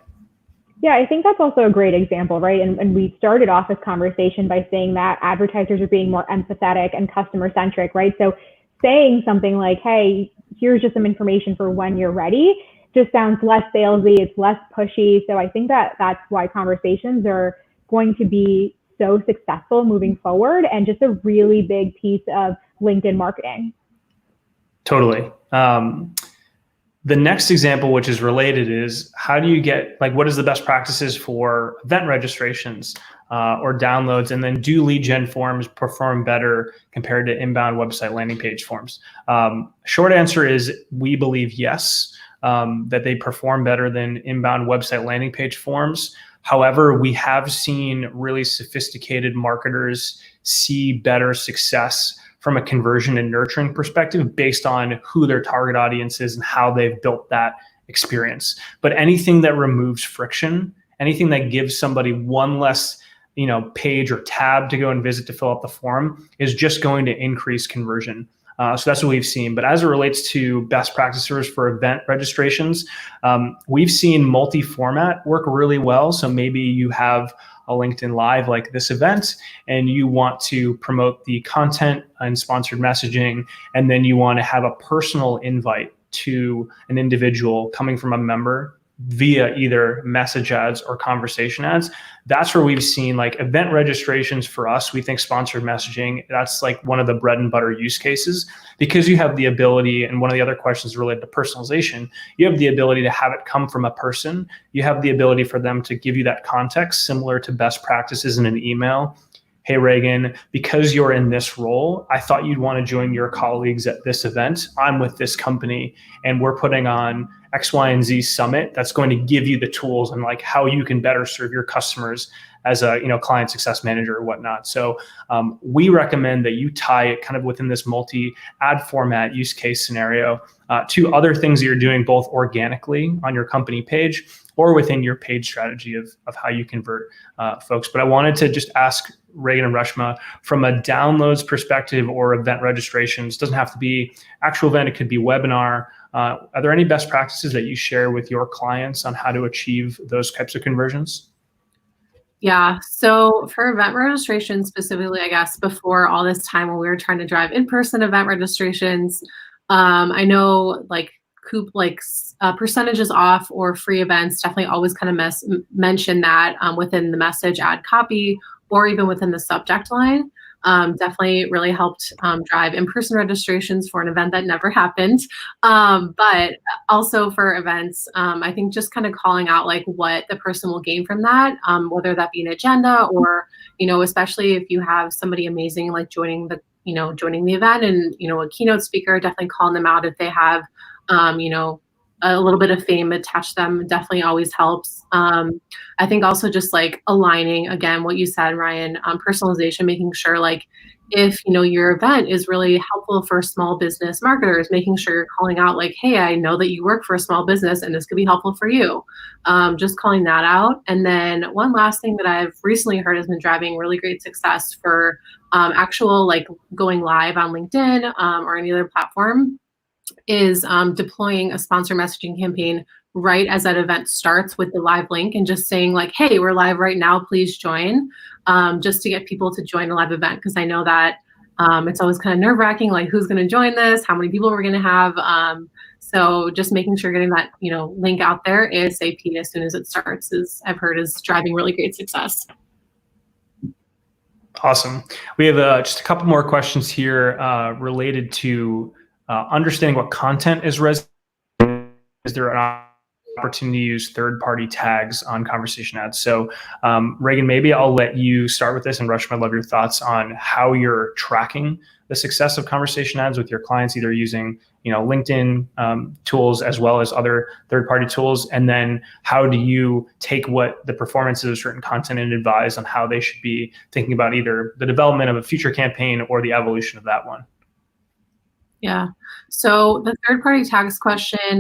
Yeah, I think that's also a great example, right? And we started off this conversation by saying that advertisers are being more empathetic and customer centric, right? So saying something like, hey, here's just some information for when you're ready, just sounds less salesy, it's less pushy. So I think that that's why conversations are going to be so successful moving forward, and just a really big piece of LinkedIn marketing. Totally. The next example, which is related, is how do you get, what is the best practices for event registrations or downloads, and then do lead gen forms perform better compared to inbound website landing page forms? Short answer is we believe yes, that they perform better than inbound website landing page forms. However, we have seen really sophisticated marketers see better success from a conversion and nurturing perspective based on who their target audience is and how they've built that experience. But anything that removes friction, anything that gives somebody one less page or tab to go and visit to fill out the form, is just going to increase conversion. So that's what we've seen. But as it relates to best practices for event registrations, we've seen multi-format work really well. So maybe you have a LinkedIn Live like this event, and you want to promote the content and sponsored messaging, and then you want to have a personal invite to an individual coming from a member via either message ads or conversation ads. That's where we've seen event registrations. For us, we think sponsored messaging, that's one of the bread and butter use cases, because you have the ability, and one of the other questions related to personalization, you have the ability to have it come from a person. You have the ability for them to give you that context similar to best practices in an email. Hey, Reagan, because you're in this role, I thought you'd want to join your colleagues at this event. I'm with this company, and we're putting on X, Y, and Z summit that's going to give you the tools and how you can better serve your customers as a client success manager or whatnot. So we recommend that you tie it kind of within this multi-ad format use case scenario to other things that you're doing both organically on your company page or within your paid strategy of how you convert folks. But I wanted to just ask Reagan and Reshma, from a downloads perspective or event registrations, doesn't have to be actual event, it could be webinar. Are there any best practices that you share with your clients on how to achieve those types of conversions? Yeah, so for event registration specifically, I guess before all this time when we were trying to drive in-person event registrations, I know percentages off or free events definitely always kind of mention that within the message ad copy or even within the subject line. Definitely really helped drive in-person registrations for an event that never happened. But also for events, I think just kind of calling out what the person will gain from that, whether that be an agenda or, especially if you have somebody amazing joining the event and, a keynote speaker, definitely calling them out if they have, a little bit of fame attached to them definitely always helps. I think also just aligning, again, what you said, Ryan, personalization, making sure if, your event is really helpful for small business marketers, making sure you're calling out hey, I know that you work for a small business and this could be helpful for you. Just calling that out. And then one last thing that I've recently heard has been driving really great success for actual going live on LinkedIn or any other platform is deploying a sponsor messaging campaign right as that event starts with the live link and just saying hey, we're live right now, please join, just to get people to join a live event. Because I know that it's always kind of nerve-wracking, who's going to join this, how many people we're going to have. So just making sure getting that link out there ASAP as soon as it starts I've heard is driving really great success. Awesome. We have just a couple more questions here related to understanding what content is resonating. Is there an opportunity to use third-party tags on conversation ads? So Reagan, maybe I'll let you start with this, and Reshma, I'd love your thoughts on how you're tracking the success of conversation ads with your clients, either using LinkedIn tools as well as other third-party tools, and then how do you take what the performance of certain content and advise on how they should be thinking about either the development of a future campaign or the evolution of that one? Yeah. So the third-party tags question,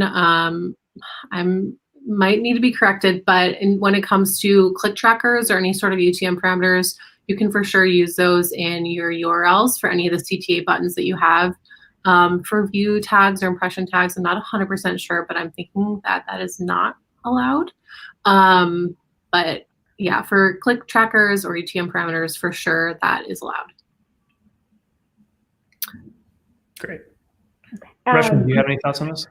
might need to be corrected, but when it comes to click trackers or any sort of UTM parameters, you can for sure use those in your URLs for any of the CTA buttons that you have. For view tags or impression tags, I'm not 100% sure, but I'm thinking that that is not allowed. But yeah, for click trackers or UTM parameters, for sure, that is allowed. Great. Reshma, do you have any thoughts on this?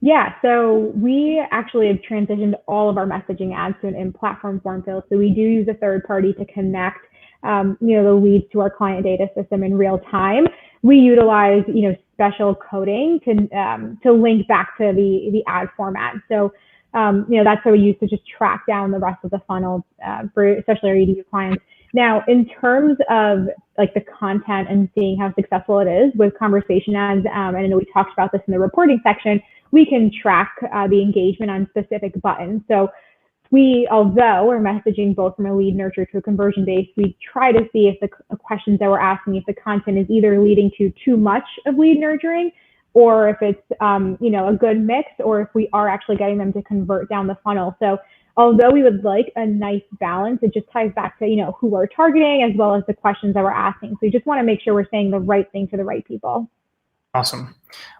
Yeah, so we actually have transitioned all of our messaging ads to an in-platform form fill. So we do use a third party to connect, the leads to our client data system in real time. We utilize, special coding to link back to the ad format. So, that's how we use to just track down the rest of the funnel for especially our EDU clients. Now, in terms of like the content and seeing how successful it is with conversation ads, and I know we talked about this in the reporting section, we can track the engagement on specific buttons. So although we're messaging both from a lead nurture to a conversion base, we try to see if the questions that we're asking, if the content is either leading to too much of lead nurturing, or if it's a good mix, or if we are actually getting them to convert down the funnel. So although we would like a nice balance, it just ties back to who we're targeting as well as the questions that we're asking. So we just want to make sure we're saying the right thing to the right people. Awesome.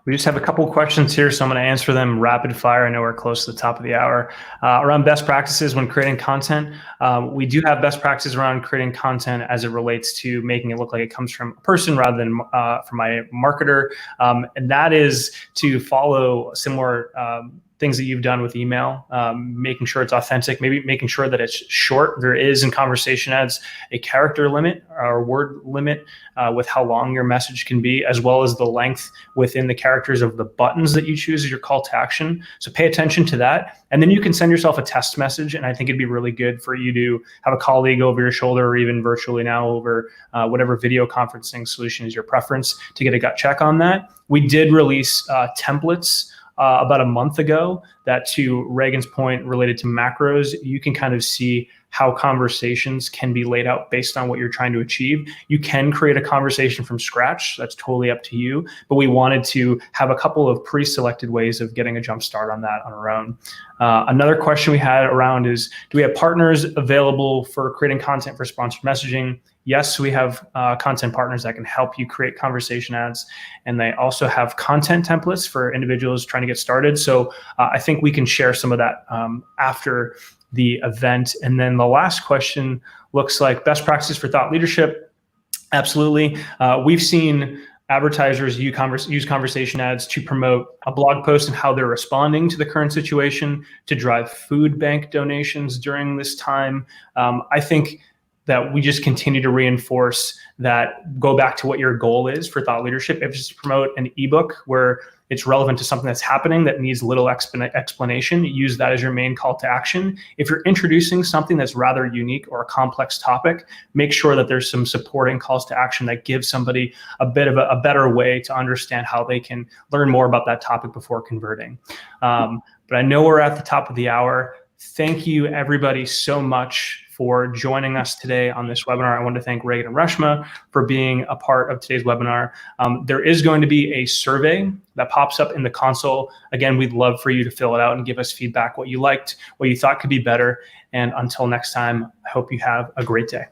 We just have a couple of questions here, so I'm going to answer them rapid fire. I know we're close to the top of the hour. Around best practices when creating content, we do have best practices around creating content as it relates to making it look like it comes from a person rather than from my marketer. And that is to follow similar things that you've done with email, making sure it's authentic, maybe making sure that it's short. There is in conversation ads a character limit or word limit with how long your message can be, as well as the length within the characters of the buttons that you choose as your call to action. So pay attention to that. And then you can send yourself a test message. And I think it'd be really good for you to have a colleague over your shoulder, or even virtually now over whatever video conferencing solution is your preference, to get a gut check on that. We did release templates about a month ago that, to Reagan's point related to macros, you can kind of see how conversations can be laid out based on what you're trying to achieve. You can create a conversation from scratch. That's totally up to you. But we wanted to have a couple of pre-selected ways of getting a jump start on that on our own. Another question we had around is, do we have partners available for creating content for sponsored messaging? Yes, we have content partners that can help you create conversation ads, and they also have content templates for individuals trying to get started. So I think we can share some of that after the event. And then the last question looks like best practices for thought leadership. Absolutely. We've seen advertisers use conversation ads to promote a blog post and how they're responding to the current situation, to drive food bank donations during this time. I think that we just continue to reinforce that, go back to what your goal is for thought leadership. If it's to promote an ebook where it's relevant to something that's happening that needs little explanation, use that as your main call to action. If you're introducing something that's rather unique or a complex topic, make sure that there's some supporting calls to action that give somebody a bit of a better way to understand how they can learn more about that topic before converting. But I know we're at the top of the hour. Thank you everybody so much for joining us today on this webinar. I want to thank Reagan and Reshma for being a part of today's webinar. There is going to be a survey that pops up in the console. Again, we'd love for you to fill it out and give us feedback, what you liked, what you thought could be better. And until next time, I hope you have a great day.